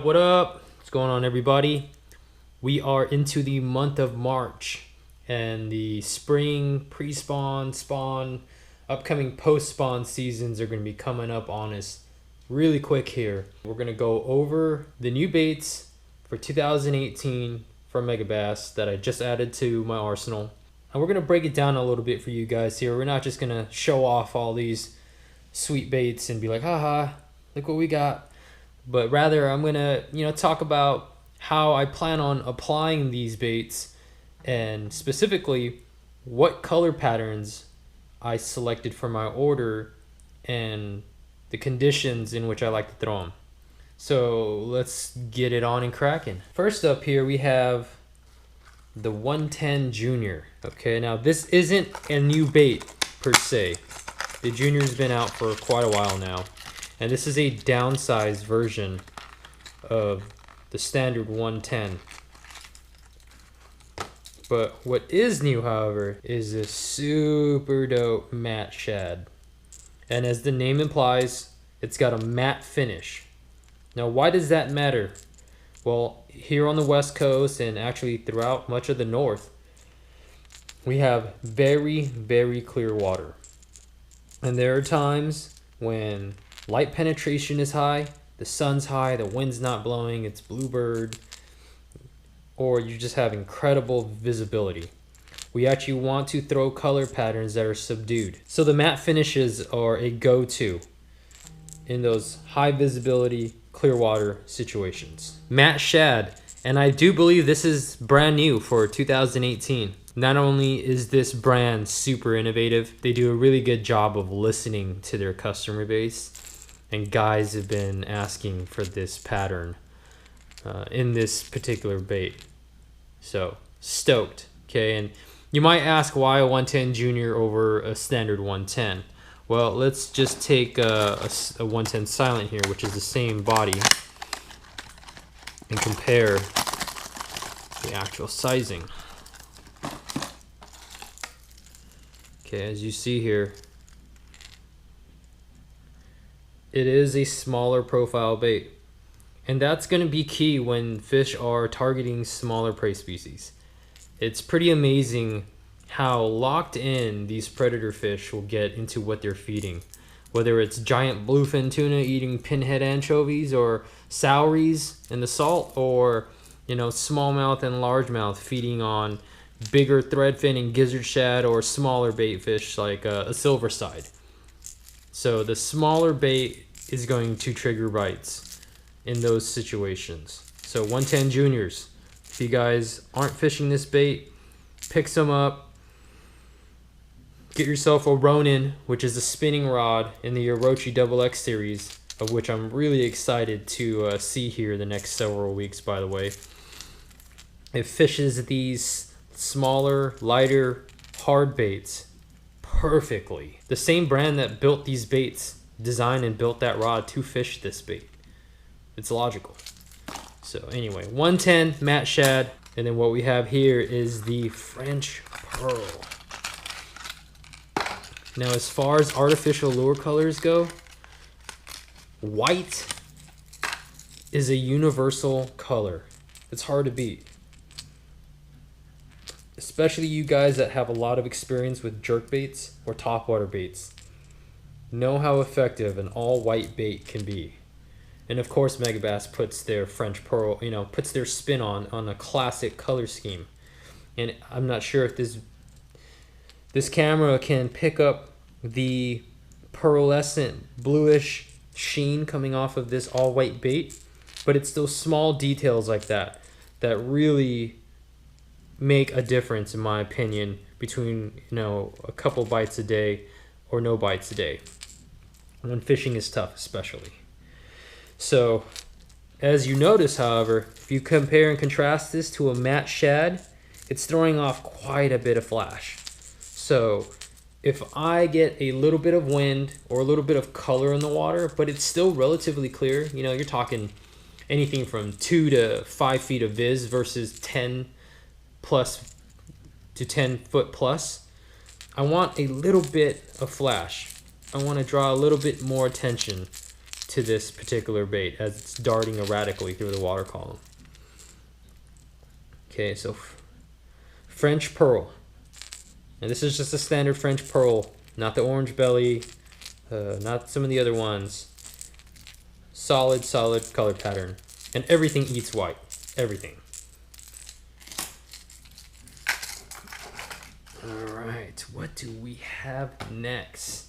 What up? What's going on, everybody? We are into the month of March, and the spring pre-spawn, spawn, upcoming post-spawn seasons are going to be coming up on us really quick here. We're going to go over the new baits for 2018 from Megabass that I just added to my arsenal. And we're going to break it down a little bit for you guys here. We're not just going to show off all these sweet baits and be like, haha, look what we got. But rather, I'm going to, talk about how I plan on applying these baits, and specifically what color patterns I selected for my order and the conditions in which I like to throw them. So let's get it on and cracking. First up here we have the 110 Junior. Okay, now this isn't a new bait per se. The Junior's been out for quite a while now, and this is a downsized version of the standard 110. But what is new, however, is this super dope matte shad. And as the name implies, it's got a matte finish. Now, why does that matter? Well, here on the West Coast, and actually throughout much of the North, we have very, very clear water. And there are times when light penetration is high, the sun's high, the wind's not blowing, it's bluebird, or you just have incredible visibility. We actually want to throw color patterns that are subdued. So the matte finishes are a go-to in those high visibility, clear water situations. Matte shad, and I do believe this is brand new for 2018. Not only is this brand super innovative, they do a really good job of listening to their customer base, and guys have been asking for this pattern in this particular bait. So stoked. Okay, and you might ask why a 110 Junior over a standard 110. Well, let's just take a 110 Silent here, which is the same body, and compare the actual sizing. Okay, as you see here, it is a smaller profile bait. And that's going to be key when fish are targeting smaller prey species. It's pretty amazing how locked in these predator fish will get into what they're feeding. Whether it's giant bluefin tuna eating pinhead anchovies, or soweries in the salt, or smallmouth and largemouth feeding on bigger threadfin and gizzard shad, or smaller bait fish like a silver side. So the smaller bait is going to trigger bites in those situations. So 110 Juniors, if you guys aren't fishing this bait, pick some up. Get yourself a Ronin, which is a spinning rod in the Orochi XX series, of which I'm really excited to see here the next several weeks, by the way. It fishes these smaller, lighter, hard baits perfectly. The same brand that built these baits designed and built that rod to fish this bait. It's logical. So anyway, 110 matte shad, and then what we have here is the French pearl. Now, as far as artificial lure colors go, white is a universal color. It's hard to beat. Especially you guys that have a lot of experience with jerkbaits or topwater baits know how effective an all-white bait can be. And of course, Megabass puts their French pearl, puts their spin on a classic color scheme. And I'm not sure if this camera can pick up the pearlescent bluish sheen coming off of this all-white bait, but it's those small details like that that really make a difference, in my opinion, between a couple bites a day or no bites a day, when fishing is tough especially. So as you notice, however, if you compare and contrast this to a matte shad, it's throwing off quite a bit of flash. So if I get a little bit of wind or a little bit of color in the water, but it's still relatively clear, you're talking anything from 2 to 5 feet of viz versus 10 plus to 10 foot plus, I want a little bit of flash. I want to draw a little bit more attention to this particular bait as it's darting erratically through the water column. Okay, so French pearl. And this is just a standard French pearl, not the orange belly, not some of the other ones. Solid color pattern. And everything eats white. Everything. Alright, what do we have next?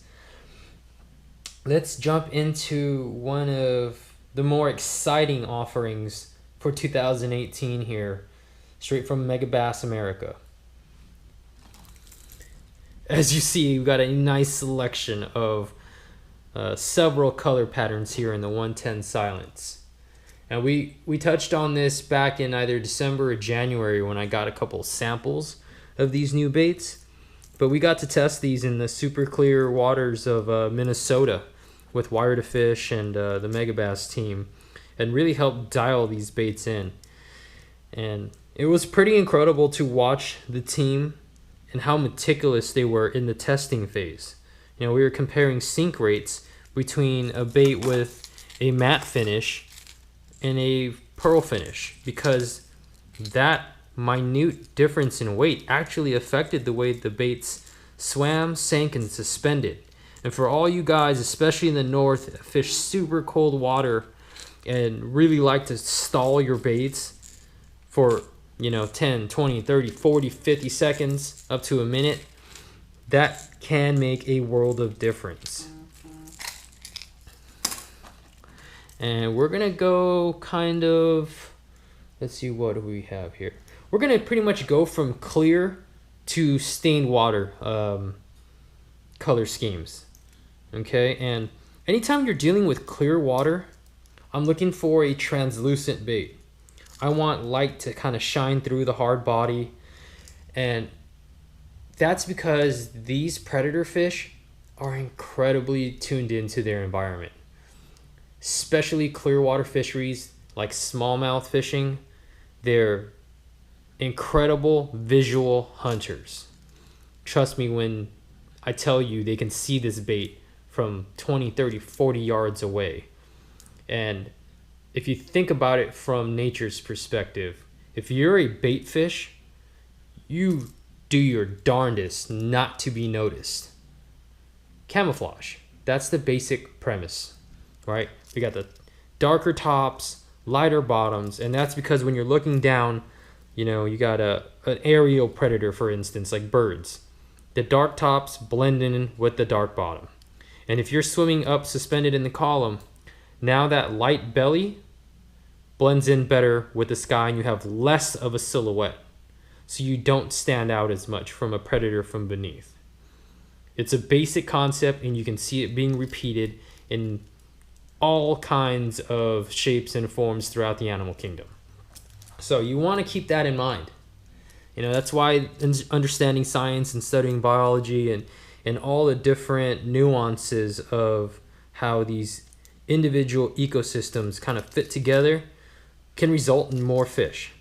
Let's jump into one of the more exciting offerings for 2018 here, straight from Megabass America. As you see, we've got a nice selection of several color patterns here in the 110 Silence. And we touched on this back in either December or January when I got a couple samples of these new baits. But we got to test these in the super clear waters of Minnesota with Wire to Fish and the Megabass team, and really helped dial these baits in. And it was pretty incredible to watch the team and how meticulous they were in the testing phase. You know, we were comparing sink rates between a bait with a matte finish and a pearl finish, because that minute difference in weight actually affected the way the baits swam, sank, and suspended. And for all you guys, especially in the north, that fish super cold water and really like to stall your baits for, you know, 10, 20, 30, 40, 50 seconds up to a minute, that can make a world of difference. And we're gonna go kind of, let's see, what do we have here? We're gonna pretty much go from clear to stained water color schemes. Okay, and anytime you're dealing with clear water, I'm looking for a translucent bait. I want light to kind of shine through the hard body, and that's because these predator fish are incredibly tuned into their environment. Especially clear water fisheries like smallmouth fishing, they're incredible visual hunters. Trust me when I tell you they can see this bait from 20, 30, 40 yards away. And if you think about it from nature's perspective, if you're a bait fish, you do your darndest not to be noticed. Camouflage, that's the basic premise, right? We got the darker tops, lighter bottoms, and that's because when you're looking down, you know, you got an aerial predator, for instance, like birds. The dark tops blend in with the dark bottom. And if you're swimming up suspended in the column, now that light belly blends in better with the sky and you have less of a silhouette. So you don't stand out as much from a predator from beneath. It's a basic concept and you can see it being repeated in all kinds of shapes and forms throughout the animal kingdom. So you want to keep that in mind. You know, that's why understanding science and studying biology and all the different nuances of how these individual ecosystems kind of fit together can result in more fish.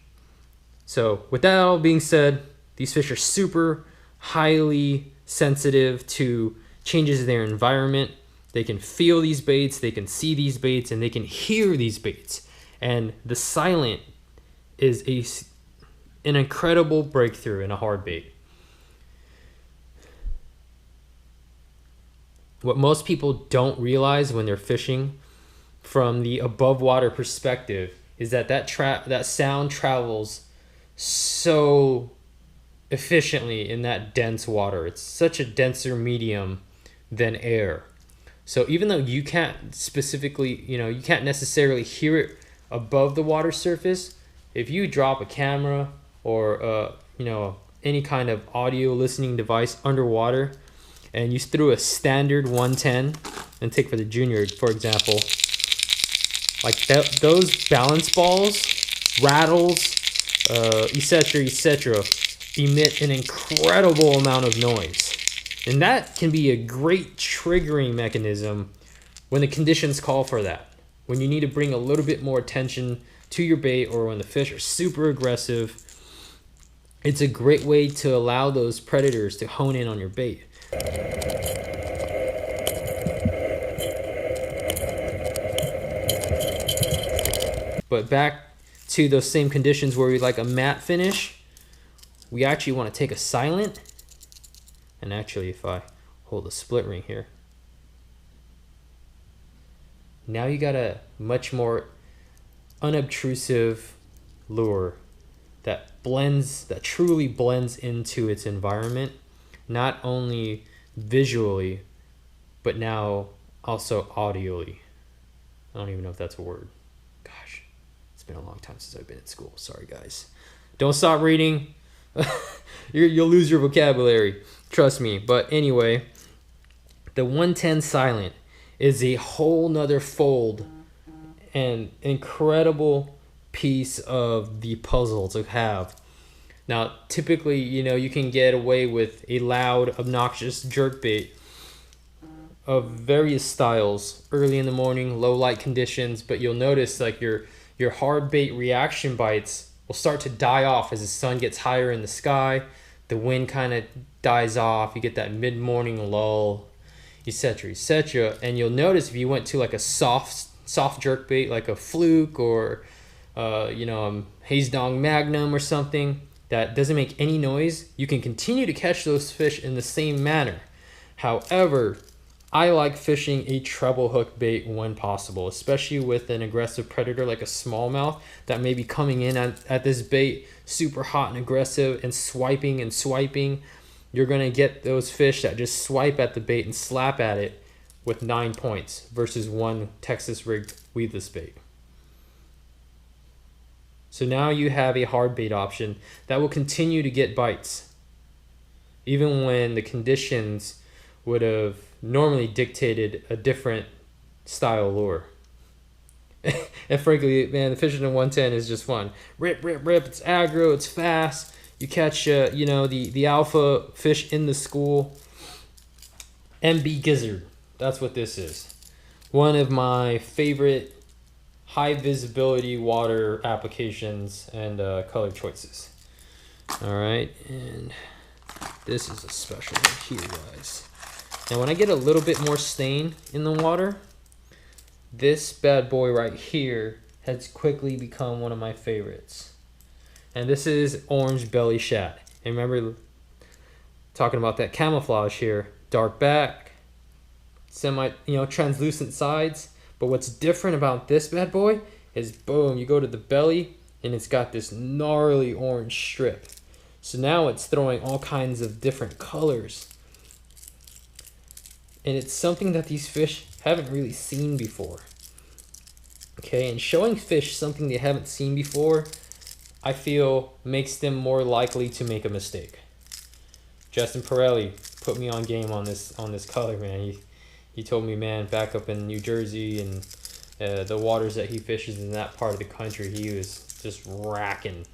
So with that all being said, these fish are super highly sensitive to changes in their environment. They can feel these baits, they can see these baits, and they can hear these baits. And the silent is an incredible breakthrough in a hard bait. What most people don't realize when they're fishing from the above water perspective is that sound travels so efficiently in that dense water. It's such a denser medium than air. So even though you can't specifically, you can't necessarily hear it above the water surface, if you drop a camera or any kind of audio listening device underwater and you threw a standard 110 and take for the junior, for example, like those balance balls, rattles, etc., emit an incredible amount of noise. And that can be a great triggering mechanism when the conditions call for that. When you need to bring a little bit more attention to your bait, or when the fish are super aggressive, it's a great way to allow those predators to hone in on your bait. But back to those same conditions where we like a matte finish, we actually want to take a silent. And actually, if I hold a split ring here, now you got a much more unobtrusive lure that truly blends into its environment, not only visually, but now also audially. I don't even know if that's a word. Gosh, it's been a long time since I've been in school. Sorry, guys. Don't stop reading. You'll lose your vocabulary. Trust me. But anyway, the 110 silent is a whole nother fold and incredible piece of the puzzle to have. Now, typically, you can get away with a loud, obnoxious jerkbait of various styles early in the morning, low light conditions, but you'll notice like your hard bait reaction bites will start to die off as the sun gets higher in the sky. The wind kind of dies off. You get that mid-morning lull, etc., etc. And you'll notice if you went to like a soft jerkbait, like a fluke or Haze Dong Magnum or something that doesn't make any noise, you can continue to catch those fish in the same manner. However, I like fishing a treble hook bait when possible, especially with an aggressive predator like a smallmouth that may be coming in at this bait super hot and aggressive and swiping and swiping. You're going to get those fish that just swipe at the bait and slap at it with 9 points versus one Texas rigged weedless bait. So now you have a hard bait option that will continue to get bites, even when the conditions would have normally dictated a different style lure. And frankly, man, the fishing in 110 is just fun. Rip, rip, rip. It's aggro. It's fast. You catch, the alpha fish in the school. MB Gizzard. That's what this is. One of my favorite high visibility water applications and color choices. All right, and this is a special one here, guys. Now, when I get a little bit more stain in the water, this bad boy right here has quickly become one of my favorites. And this is orange belly shad. And remember talking about that camouflage here, dark back, translucent sides. But what's different about this bad boy is, boom, you go to the belly and it's got this gnarly orange strip. So now it's throwing all kinds of different colors. And it's something that these fish haven't really seen before. Okay, and showing fish something they haven't seen before, I feel makes them more likely to make a mistake. Justin Pirelli put me on game on this color, man. He told me, man, back up in New Jersey and the waters that he fishes in that part of the country, he was just racking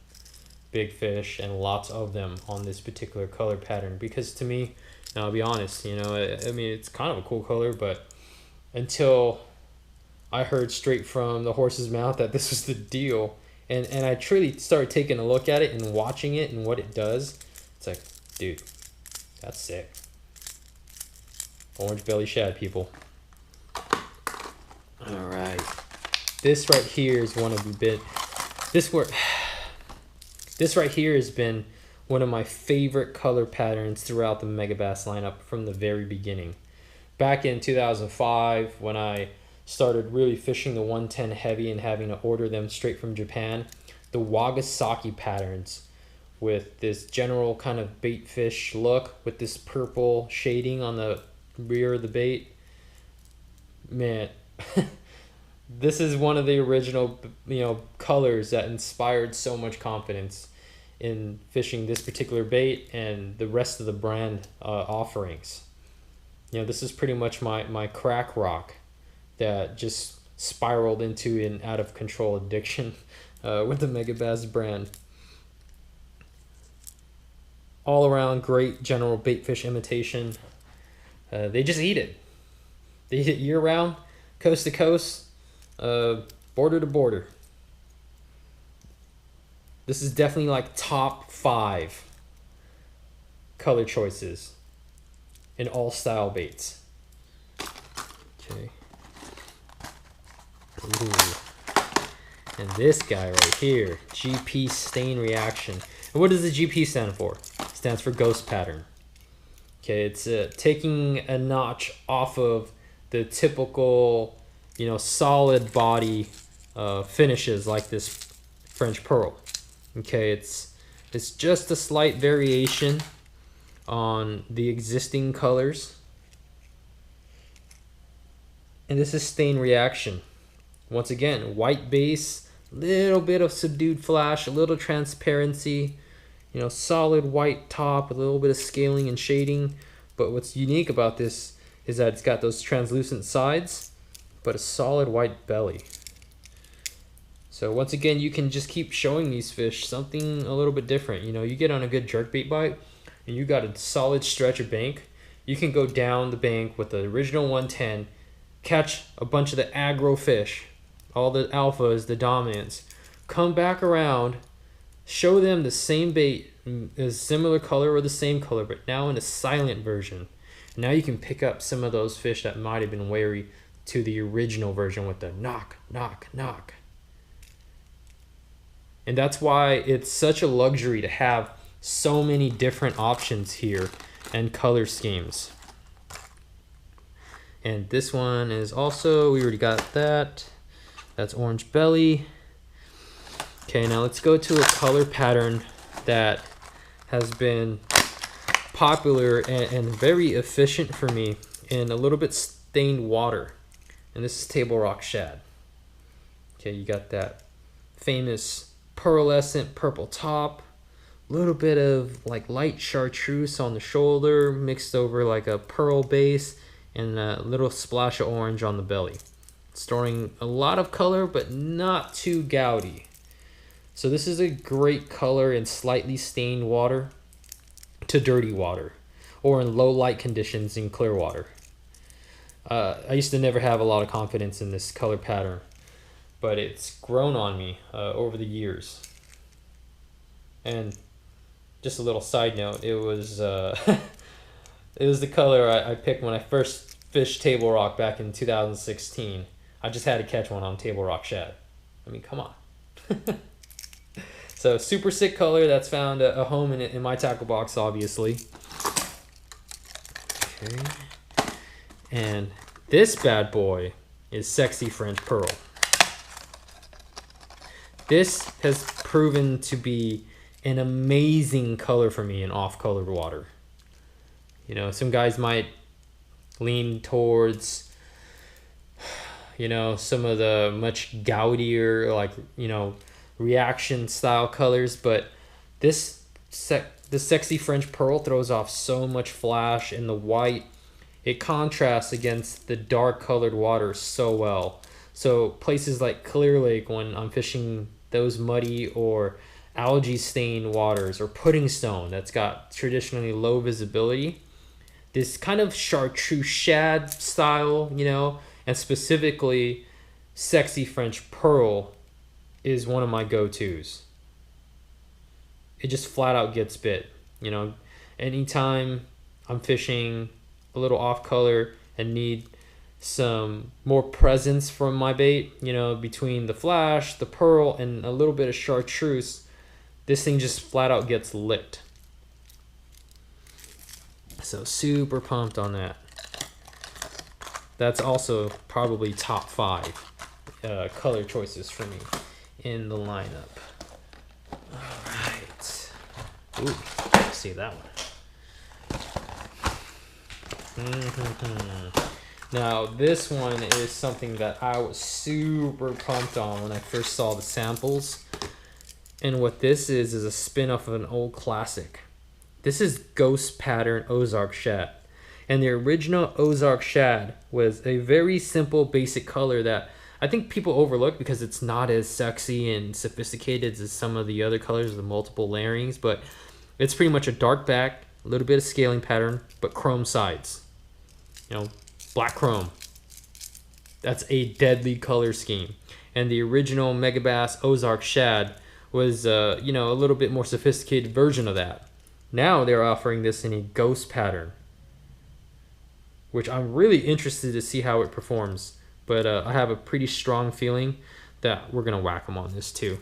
big fish and lots of them on this particular color pattern. Because to me, now I'll be honest, I mean, it's kind of a cool color, but until I heard straight from the horse's mouth that this was the deal, and I truly started taking a look at it and watching it and what it does, it's like, dude, that's sick. Orange belly shad, people. All right, this right here is one of the bit. This right here has been one of my favorite color patterns throughout the Megabass lineup from the very beginning. Back in 2005, when I started really fishing the 110 heavy and having to order them straight from Japan, the Wagasaki patterns with this general kind of bait fish look with this purple shading on the rear of the bait, man, this is one of the original colors that inspired so much confidence in fishing this particular bait and the rest of the brand offerings. This is pretty much my crack rock that just spiraled into an out of control addiction with the Megabass brand. All around great general bait fish imitation. They just eat it. They eat it year round, coast to coast, border to border. This is definitely like top 5 color choices in all style baits. Okay. Ooh. And this guy right here, GP stain reaction. And what does the GP stand for? It stands for ghost pattern. Okay, it's taking a notch off of the typical, you know, solid body finishes like this French pearl. Okay, it's just a slight variation on the existing colors. And this is stain reaction. Once again, white base, little bit of subdued flash, a little transparency, you know, solid white top, a little bit of scaling and shading. But what's unique about this is that it's got those translucent sides, but a solid white belly. So once again, you can just keep showing these fish something a little bit different. You know, you get on a good jerkbait bite and you got a solid stretch of bank, you can go down the bank with the original 110, catch a bunch of the aggro fish, all the alphas, the dominants, come back around, show them the same bait, a similar color or the same color, but now in a silent version. Now you can pick up some of those fish that might have been wary to the original version with the knock, knock, knock. And that's why it's such a luxury to have so many different options here and color schemes. And this one is also, we already got that. That's orange belly. Okay, now let's go to a color pattern that has been popular and very efficient for me in a little bit stained water. And this is Table Rock Shad. Okay, you got that famous pearlescent purple top, a little bit of like light chartreuse on the shoulder mixed over like a pearl base, and a little splash of orange on the belly. Storing a lot of color, but not too gouty. So this is a great color in slightly stained water to dirty water, or in low light conditions in clear water. I used to never have a lot of confidence in this color pattern, but it's grown on me over the years. And just a little side note, it was it was the color I picked when I first fished Table Rock back in 2016. I just had to catch one on Table Rock Shad. I mean, come on. So super sick color that's found a home in my tackle box, obviously. Okay. And this bad boy is Sexy French Pearl. This has proven to be an amazing color for me in off-colored water. You know, some guys might lean towards, you know, some of the much gaudier, like, you know, reaction style colors, but the Sexy French Pearl throws off so much flash, and the white, it contrasts against the dark colored water so well. So places like Clear Lake, when I'm fishing those muddy or algae stained waters, or Pudding Stone that's got traditionally low visibility, this kind of chartreuse shad style, you know, and specifically Sexy French Pearl is one of my go-tos. It just flat out gets bit. You know, anytime I'm fishing a little off color and need some more presence from my bait, you know, between the flash, the pearl, and a little bit of chartreuse, this thing just flat out gets licked. So super pumped on that. That's also probably top 5 color choices for me in the lineup. All right. Ooh, let's see that one. Now this one is something that I was super pumped on when I first saw the samples. And what this is a spin-off of an old classic. This is Ghost Pattern Ozark Shad. And the original Ozark Shad was a very simple basic color that I think people overlook because it's not as sexy and sophisticated as some of the other colors with multiple layerings, but it's pretty much a dark back, a little bit of scaling pattern, but chrome sides. You know, black chrome. That's a deadly color scheme. And the original Megabass Ozark Shad was, you know, a little bit more sophisticated version of that. Now they're offering this in a ghost pattern, which I'm really interested to see how it performs. But I have a pretty strong feeling that we're gonna whack them on this too.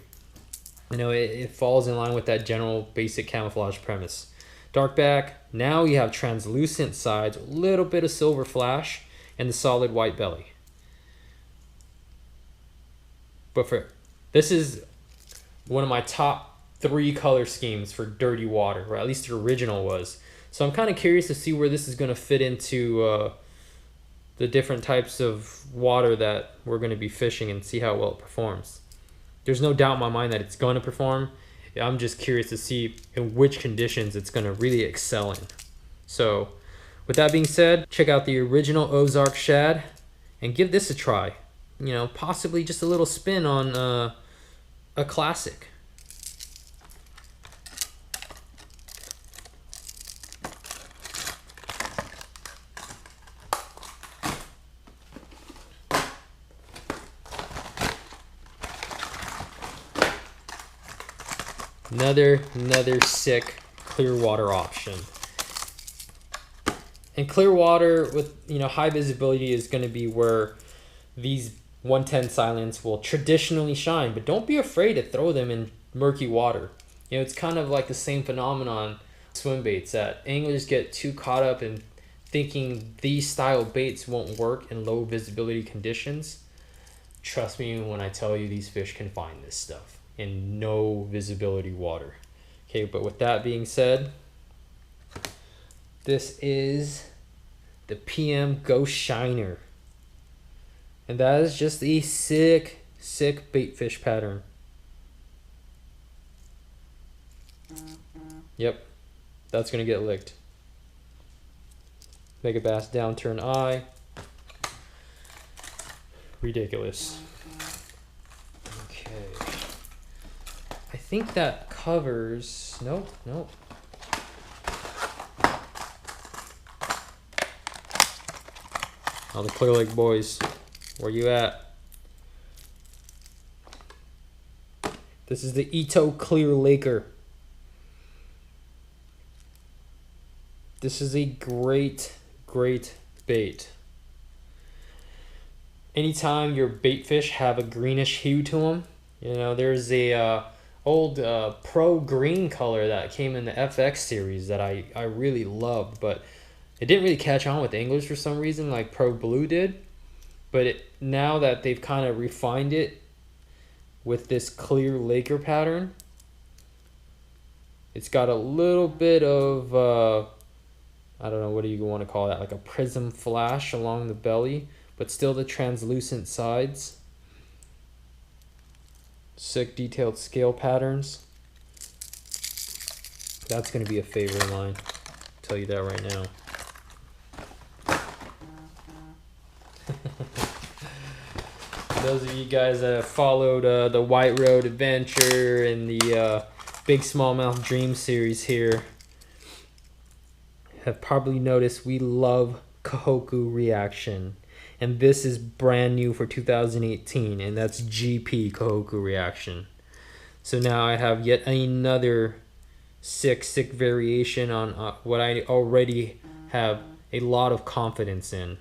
You know, it falls in line with that general basic camouflage premise. Dark back, now you have translucent sides, a little bit of silver flash, and the solid white belly. But this is one of my top 3 color schemes for dirty water, or at least the original was. So I'm kind of curious to see where this is going to fit into the different types of water that we're going to be fishing and see how well it performs. There's no doubt in my mind that it's going to perform. I'm just curious to see in which conditions it's going to really excel in. So with that being said, check out the original Ozark Shad and give this a try. You know, possibly just a little spin on a classic. Another sick clear water option. And clear water with, you know, high visibility is going to be where these 110 silents will traditionally shine, but don't be afraid to throw them in murky water. You know, it's kind of like the same phenomenon swim baits, that anglers get too caught up in thinking these style baits won't work in low visibility conditions. Trust me when I tell you these fish can find this stuff in no visibility water. Okay, but with that being said, this is the PM Ghost Shiner. And that is just a sick bait fish pattern. Yep, that's gonna get licked. Megabass downturn eye. Ridiculous. Okay. I think that covers, nope. All the Clear Lake boys, where you at? This is the Ito Clear Laker. This is a great bait. Anytime your bait fish have a greenish hue to them, you know, there's a old Pro green color that came in the FX series that I really loved, but it didn't really catch on with anglers for some reason like Pro Blue did. But now that they've kind of refined it with this clear Laker pattern, it's got a little bit of I don't know, what do you want to call that, like a prism flash along the belly, but still the translucent sides. Sick detailed scale patterns. That's going to be a favorite of mine. I'll tell you that right now. Those of you guys that have followed the White Road Adventure and the Big Smallmouth Dream series here have probably noticed we love Kohoku reaction. And this is brand new for 2018, and that's GP Kohoku reaction. So now I have yet another sick variation on what I already have a lot of confidence in.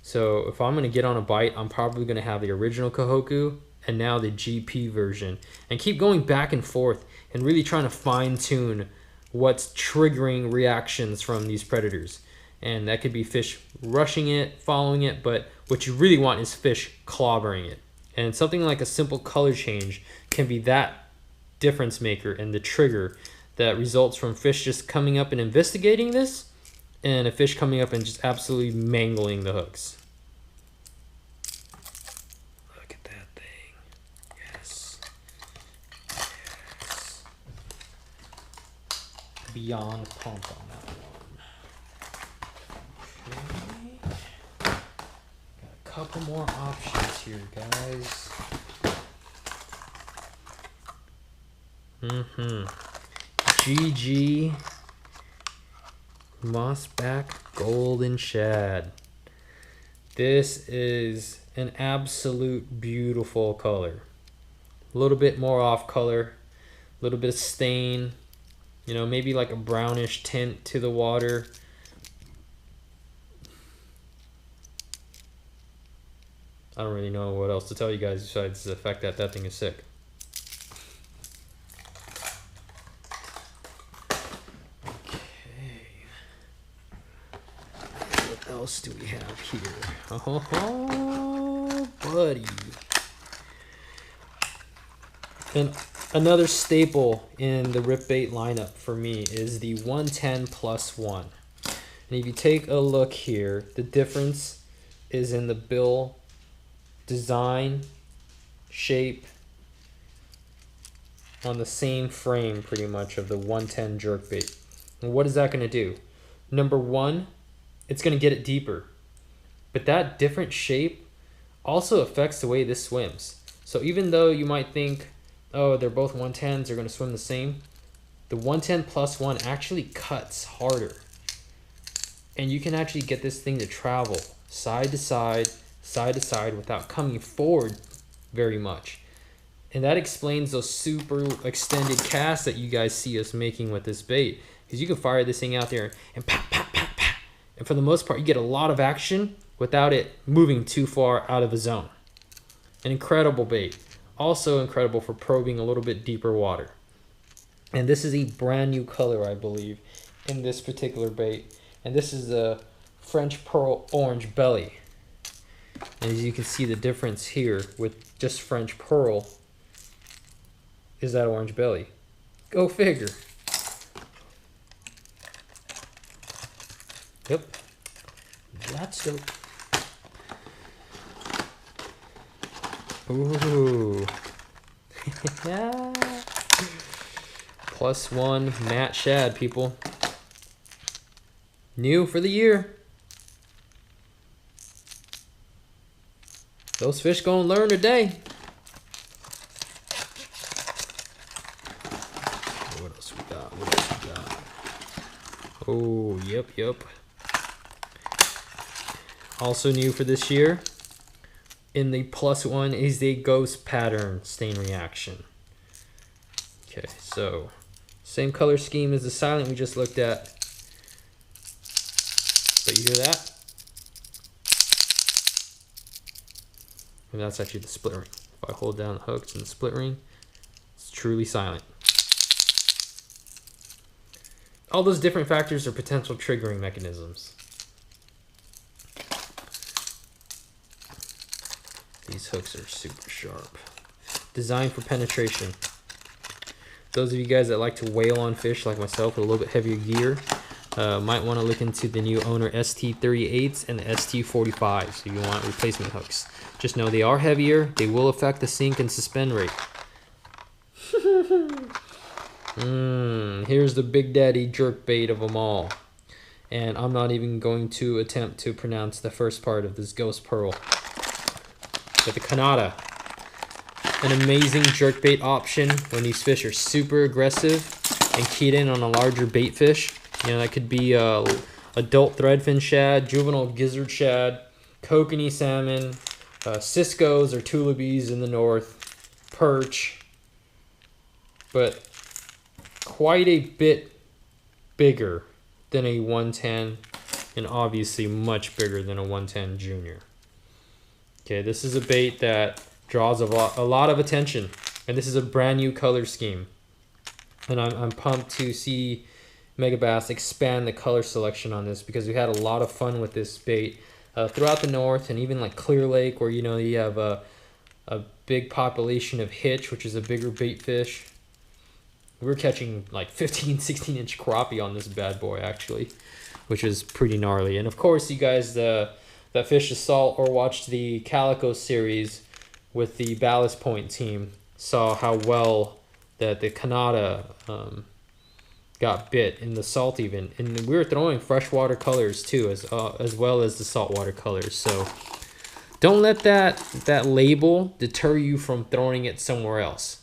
So if I'm going to get on a bite, I'm probably going to have the original Kohoku and now the GP version, and keep going back and forth and really trying to fine tune what's triggering reactions from these predators. And that could be fish rushing it, following it, but what you really want is fish clobbering it. And something like a simple color change can be that difference maker and the trigger that results from fish just coming up and investigating this, and a fish coming up and just absolutely mangling the hooks. Look at that thing. Yes. Beyond pumped on that one. Okay. Got a couple more options here, guys. GG Mossback Golden Shad. This is an absolute beautiful color. A little bit more off color, a little bit of stain, you know, maybe like a brownish tint to the water. I don't really know what else to tell you guys besides the fact that that thing is sick. What else do we have here? Oh, buddy. And another staple in the rip bait lineup for me is the 110+1. And if you take a look here, the difference is in the bill design, shape, on the same frame pretty much of the 110 jerkbait. And what is that going to do? Number one, it's going to get it deeper. But that different shape also affects the way this swims. So even though you might think, oh, they're both 110s, they're going to swim the same, the 110+1 actually cuts harder. And you can actually get this thing to travel side to side without coming forward very much. And that explains those super extended casts that you guys see us making with this bait. Because you can fire this thing out there and pop, pop, pop, pop. And for the most part, you get a lot of action without it moving too far out of the zone. An incredible bait. Also incredible for probing a little bit deeper water. And this is a brand new color, I believe, in this particular bait. And this is the French Pearl Orange Belly. And as you can see, the difference here with just French Pearl is that orange belly. Go figure. Yep. That's dope. Ooh. +1 matte shad, people. New for the year. Those fish gonna learn today. What else we got? What else we got? Oh, yep. Also new for this year in the +1 is the ghost pattern stain reaction. Okay, so same color scheme as the silent we just looked at. But you hear that? And that's actually the split ring. If I hold down the hooks and the split ring, it's truly silent. All those different factors are potential triggering mechanisms. These hooks are super sharp. Designed for penetration. Those of you guys that like to whale on fish like myself with a little bit heavier gear, might want to look into the new owner ST38s and the ST45s if you want replacement hooks. Just know they are heavier, they will affect the sink and suspend rate. Here's the big daddy jerkbait of them all. And I'm not even going to attempt to pronounce the first part of this ghost pearl. But the Kanata. An amazing jerkbait option when these fish are super aggressive and keyed in on a larger bait fish. You know, that could be adult threadfin shad, juvenile gizzard shad, kokanee salmon, Cisco's or tullibees in the north, perch, but quite a bit bigger than a 110 and obviously much bigger than a 110 junior. Okay, this is a bait that draws a lot of attention, and this is a brand new color scheme. And I'm pumped to see Megabass expand the color selection on this because we had a lot of fun with this bait throughout the north and even like Clear Lake, where you know you have a big population of hitch, which is a bigger bait fish. We were catching like 15-16 inch crappie on this bad boy actually, which is pretty gnarly. And of course, you guys that fished the salt or watched the Calico series with the Ballast Point team saw how well that the Kanata got bit in the salt even. And we were throwing freshwater colors too, as well as the saltwater colors. So don't let that label deter you from throwing it somewhere else.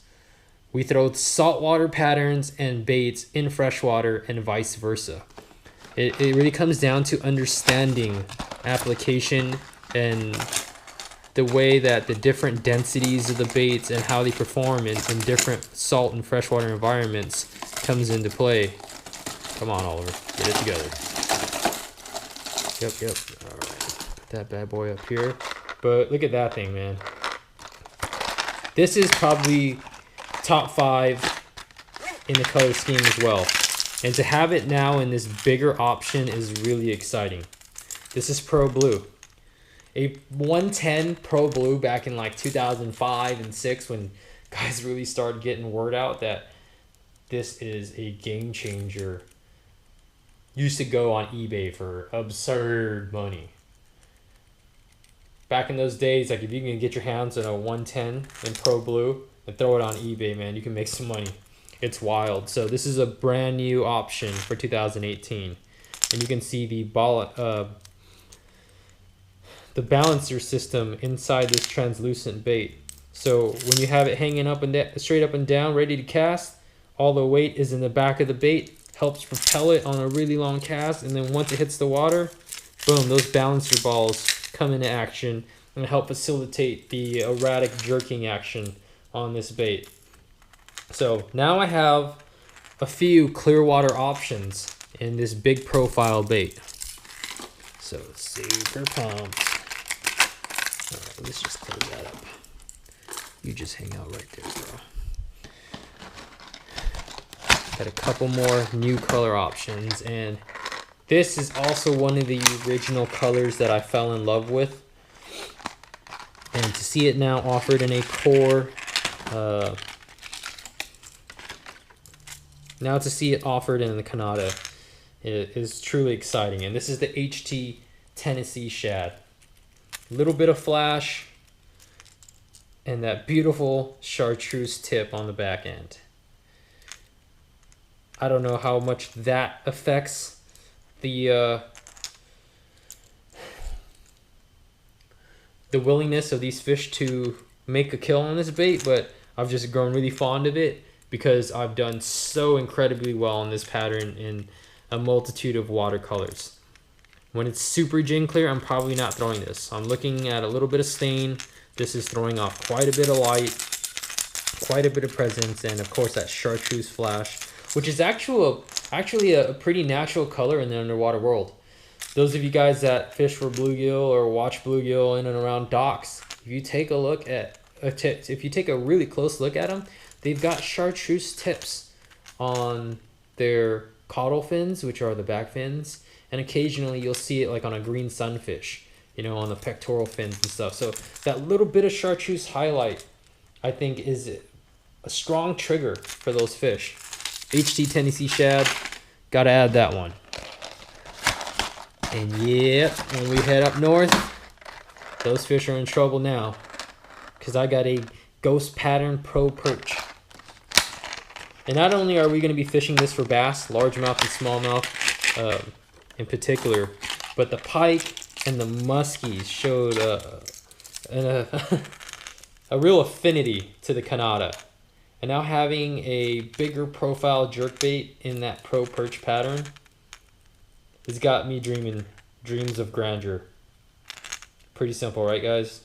We throw saltwater patterns and baits in freshwater and vice versa. It really comes down to understanding application and the way that the different densities of the baits and how they perform in different salt and freshwater environments comes into play. Come on, Oliver, get it together. Yep. All right, put that bad boy up here. But look at that thing, man. This is probably top 5 in the color scheme as well. And to have it now in this bigger option is really exciting. This is Pro Blue. A 110 Pro Blue back in like 2005 and 6 when guys really started getting word out that this is a game changer. Used to go on eBay for absurd money. Back in those days, like if you can get your hands on a 110 in Pro Blue and throw it on eBay, man, you can make some money. It's wild. So this is a brand new option for 2018. And you can see the balancer system inside this translucent bait. So when you have it hanging up and straight up and down, ready to cast, all the weight is in the back of the bait, helps propel it on a really long cast, and then once it hits the water, boom, those balancer balls come into action and help facilitate the erratic jerking action on this bait. So now I have a few clear water options in this big profile bait. So super pumped. All right, let's just close that up. You just hang out right there, bro. Got a couple more new color options, and this is also one of the original colors that I fell in love with. And to see it now offered in a core, now to see it offered in the Kanata is truly exciting. And this is the HT Tennessee Shad. A little bit of flash and that beautiful chartreuse tip on the back end. I don't know how much that affects the willingness of these fish to make a kill on this bait, but I've just grown really fond of it because I've done so incredibly well on this pattern in a multitude of watercolors. When it's super gin clear, I'm probably not throwing this. I'm looking at a little bit of stain. This is throwing off quite a bit of light, quite a bit of presence, and of course that chartreuse flash, which is actually a pretty natural color in the underwater world. Those of you guys that fish for bluegill or watch bluegill in and around docks, if you take a look at if you take a really close look at them, they've got chartreuse tips on their caudal fins, which are the back fins, and occasionally you'll see it like on a green sunfish, you know, on the pectoral fins and stuff. So that little bit of chartreuse highlight, I think, is a strong trigger for those fish. HT Tennessee Shad, gotta add that one. And yeah, when we head up north, those fish are in trouble now, because I got a Ghost Pattern Pro Perch. And not only are we going to be fishing this for bass, largemouth and smallmouth in particular, but the pike and the muskies showed a real affinity to the Kanata. And now having a bigger profile jerkbait in that Pro Perch pattern has got me dreams of grandeur. Pretty simple, right, guys?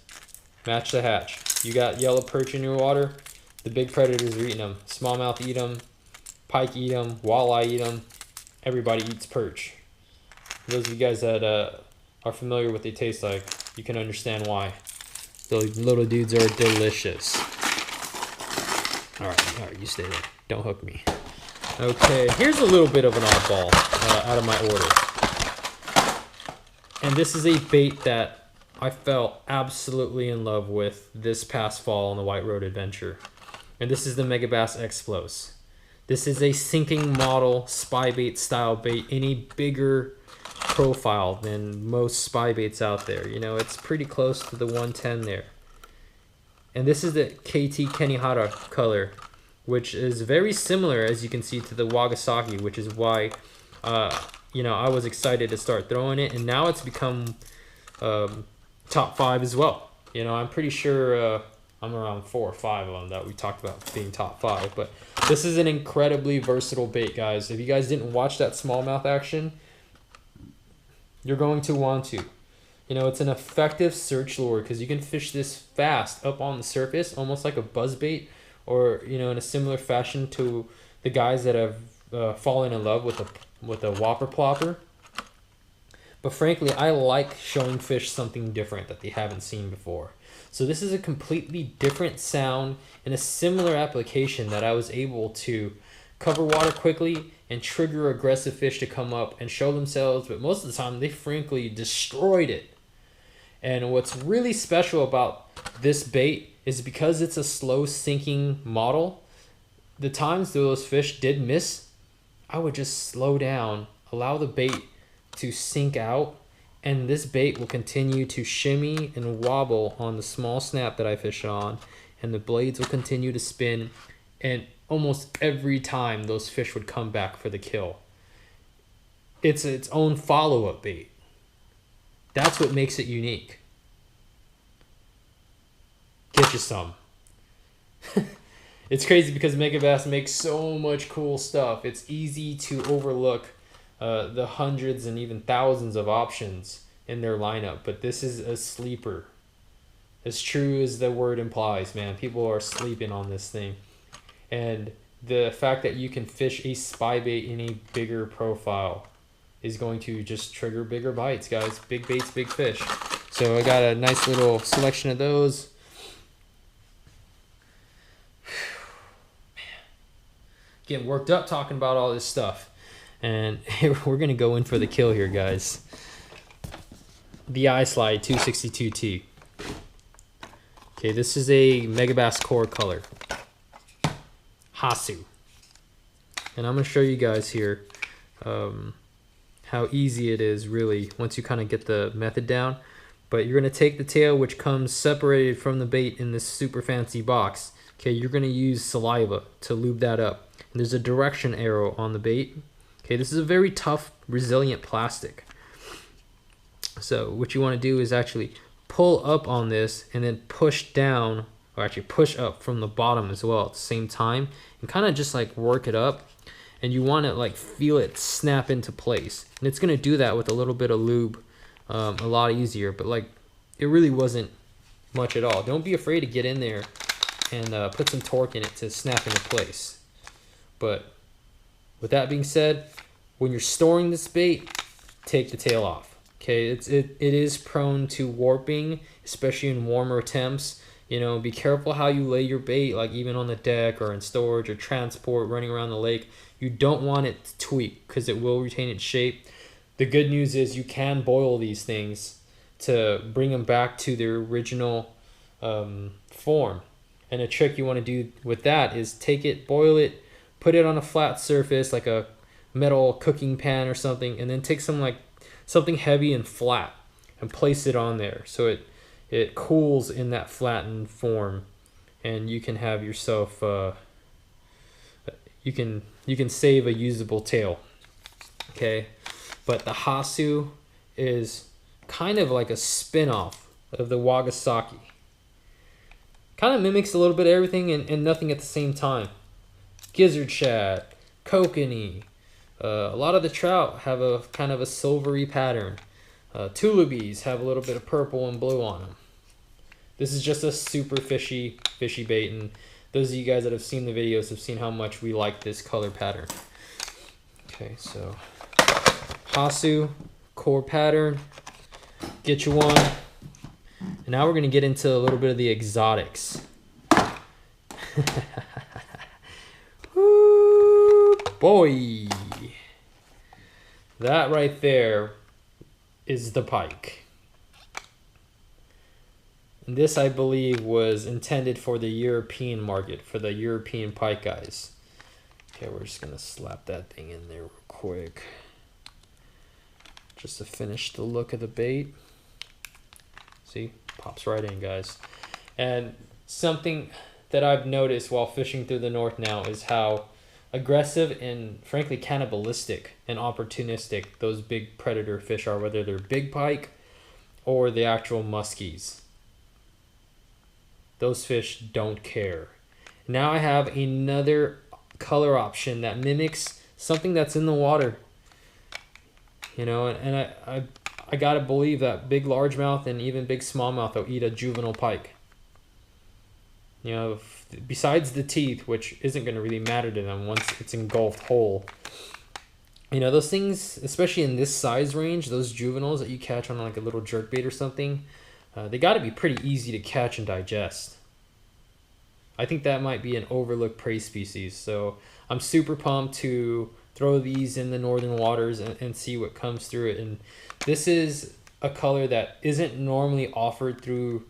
Match the hatch. You got yellow perch in your water, the big predators are eating them. Smallmouth eat them, pike eat them, walleye eat them. Everybody eats perch. For those of you guys that are familiar with what they taste like, you can understand why. Those little dudes are delicious. All right, you stay there. Don't hook me. Okay, here's a little bit of an oddball out of my order. And this is a bait that I fell absolutely in love with this past fall on the White Road Adventure. And this is the Megabass Explos. This is a sinking model spy bait style bait in a bigger profile than most spy baits out there. You know, it's pretty close to the 110 there. And this is the KT Kenihara color, which is very similar, as you can see, to the Wagasaki, which is why you know, I was excited to start throwing it, and now it's become top 5 as well. You know, I'm pretty sure I'm around 4 or 5 of them that we talked about being top 5. But this is an incredibly versatile bait, guys. If you guys didn't watch that smallmouth action, you're going to want to. You know, it's an effective search lure because you can fish this fast up on the surface, almost like a buzzbait, or, you know, in a similar fashion to the guys that have fallen in love with a whopper plopper. But frankly, I like showing fish something different that they haven't seen before. So this is a completely different sound and a similar application that I was able to cover water quickly and trigger aggressive fish to come up and show themselves. But most of the time, they frankly destroyed it. And what's really special about this bait is because it's a slow sinking model, the times those fish did miss, I would just slow down, allow the bait to sink out, and this bait will continue to shimmy and wobble on the small snap that I fish on, and the blades will continue to spin, and almost every time those fish would come back for the kill. It's its own follow-up bait. That's what makes it unique. Get you some. It's crazy because Megabass makes so much cool stuff. It's easy to overlook the hundreds and even thousands of options in their lineup, but this is a sleeper. As true as the word implies, man, people are sleeping on this thing. And the fact that you can fish a spy bait in a bigger profile is going to just trigger bigger bites, guys. Big baits, big fish. So I got a nice little selection of those. Man, getting worked up talking about all this stuff. And we're going to go in for the kill here, guys. The I-Slide 262T. Okay, this is a Megabass core color. Hasu. And I'm going to show you guys here how easy it is, really, once you kind of get the method down. But you're going to take the tail, which comes separated from the bait in this super fancy box. Okay, you're going to use saliva to lube that up. And there's a direction arrow on the bait. Okay, this is a very tough, resilient plastic. So what you want to do is actually pull up on this and then push down, or actually push up from the bottom as well at the same time, and kind of just like work it up. And you want to like feel it snap into place. And it's going to do that with a little bit of lube a lot easier, but like it really wasn't much at all. Don't be afraid to get in there and put some torque in it to snap into place. But with that being said, when you're storing this bait, take the tail off. Okay, it is prone to warping, especially in warmer temps. You know, be careful how you lay your bait, like even on the deck or in storage or transport, running around the lake. You don't want it to tweak because it will retain its shape. The good news is you can boil these things to bring them back to their original form. And a trick you want to do with that is take it, boil it, put it on a flat surface like a metal cooking pan or something, and then take something heavy and flat and place it on there so it cools in that flattened form, and you can have yourself you can save a usable tail. Okay, but the Hasu is kind of like a spin-off of the Wagasaki. Kind of mimics a little bit of everything and nothing at the same time. Gizzard shad, kokanee. A lot of the trout have a kind of a silvery pattern. Tulubies have a little bit of purple and blue on them. This is just a super fishy bait, and those of you guys that have seen the videos have seen how much we like this color pattern. Okay, so Hasu, core pattern, get you one. And now we're gonna get into a little bit of the exotics. Woo, boy. That right there is the Pike. And this, I believe, was intended for the European market, for the European pike guys. Okay, we're just gonna slap that thing in there real quick, just to finish the look of the bait. See, pops right in, guys. And something that I've noticed while fishing through the north now is how aggressive and frankly cannibalistic and opportunistic those big predator fish are, whether they're big pike or the actual muskies. Those fish don't care. Now I have another color option that mimics something that's in the water. You know, and I gotta believe that big largemouth and even big smallmouth will eat a juvenile pike. You know, besides the teeth, which isn't going to really matter to them once it's engulfed whole. You know, those things, especially in this size range, those juveniles that you catch on like a little jerkbait or something, they got to be pretty easy to catch and digest. I think that might be an overlooked prey species. So I'm super pumped to throw these in the northern waters and see what comes through it. And this is a color that isn't normally offered through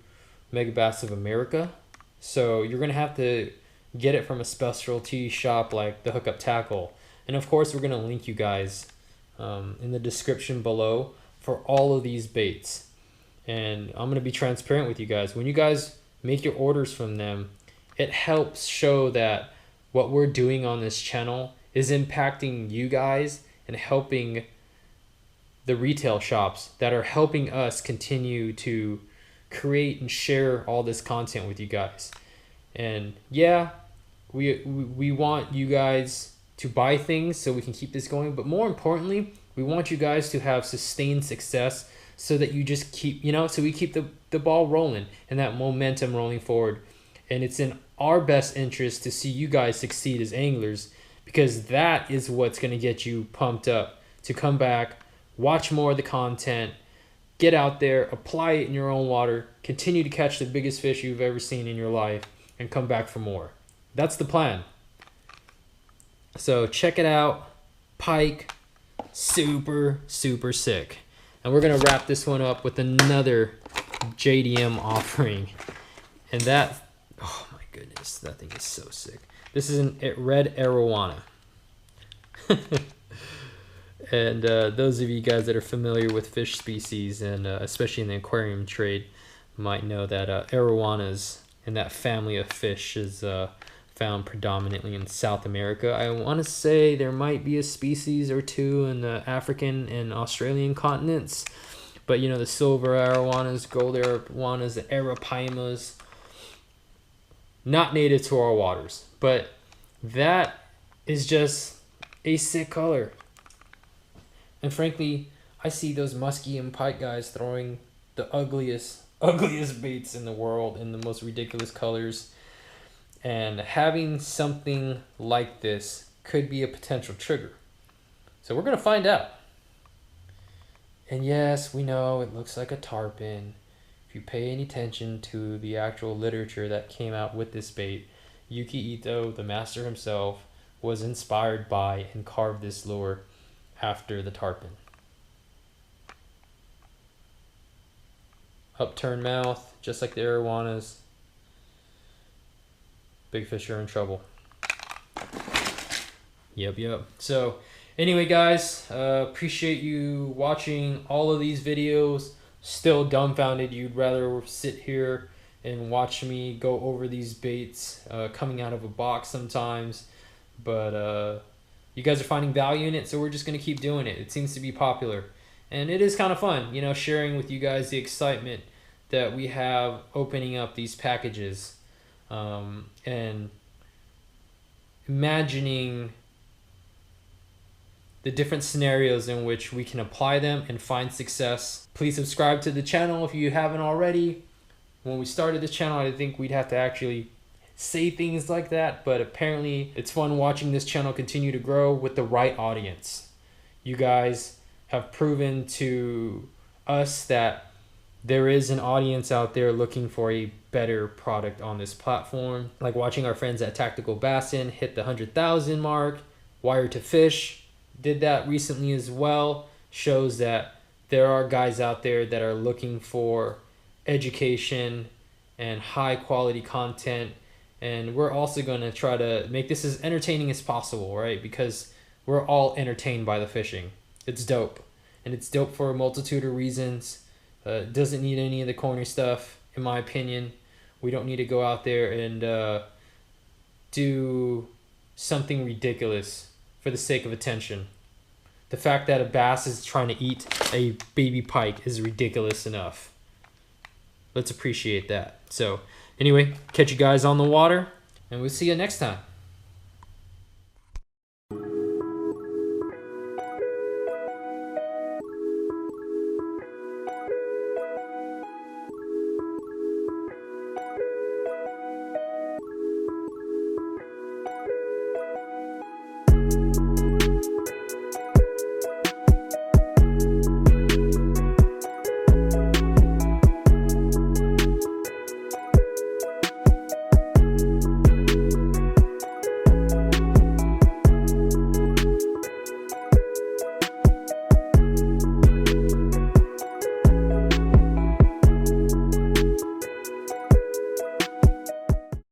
Megabass of America. So you're going to have to get it from a specialty shop like the Hookup Tackle. And of course, we're going to link you guys in the description below for all of these baits. And I'm going to be transparent with you guys. When you guys make your orders from them, it helps show that what we're doing on this channel is impacting you guys and helping the retail shops that are helping us continue to create and share all this content with you guys. And yeah, we want you guys to buy things so we can keep this going, but more importantly, we want you guys to have sustained success so that you just keep, you know, so we keep the ball rolling and that momentum rolling forward. And it's in our best interest to see you guys succeed as anglers, because that is what's going to get you pumped up to come back, watch more of the content, get out there, apply it in your own water, continue to catch the biggest fish you've ever seen in your life, and come back for more. That's the plan. So check it out. Pike, super sick. And we're gonna wrap this one up with another JDM offering. And that, oh my goodness, that thing is so sick. This is a red Arowana. And those of you guys that are familiar with fish species, and especially in the aquarium trade, might know that Arowanas in that family of fish is found predominantly in South America. I want to say there might be a species or two in the African and Australian continents, but you know, the silver Arowanas, gold Arowanas, the Arapaimas, not native to our waters, but that is just a sick color. And frankly, I see those muskie and pike guys throwing the ugliest baits in the world in the most ridiculous colors. And having something like this could be a potential trigger. So we're going to find out. And yes, we know it looks like a tarpon. If you pay any attention to the actual literature that came out with this bait, Yuki Ito, the master himself, was inspired by and carved this lure after the tarpon. Upturned mouth, just like the Arowanas. Big fish are in trouble. Yep. So anyway, guys, appreciate you watching all of these videos. Still dumbfounded you'd rather sit here and watch me go over these baits coming out of a box sometimes. But you guys are finding value in it, so we're just going to keep doing it. It seems to be popular. And it is kind of fun, you know, sharing with you guys the excitement that we have opening up these packages. And imagining the different scenarios in which we can apply them and find success. Please subscribe to the channel if you haven't already. When we started this channel, I didn't think we'd have to actually say things like that, but apparently it's fun watching this channel continue to grow with the right audience. You guys have proven to us that there is an audience out there looking for a better product on this platform. Like watching our friends at Tactical Bassin hit the 100,000 mark. Wire to Fish did that recently as well. Shows that there are guys out there that are looking for education and high quality content. And we're also going to try to make this as entertaining as possible, right? Because we're all entertained by the fishing. It's dope. And it's dope for a multitude of reasons. Doesn't need any of the corny stuff, in my opinion. We don't need to go out there and do something ridiculous for the sake of attention. The fact that a bass is trying to eat a baby pike is ridiculous enough. Let's appreciate that. So anyway, catch you guys on the water, and we'll see you next time.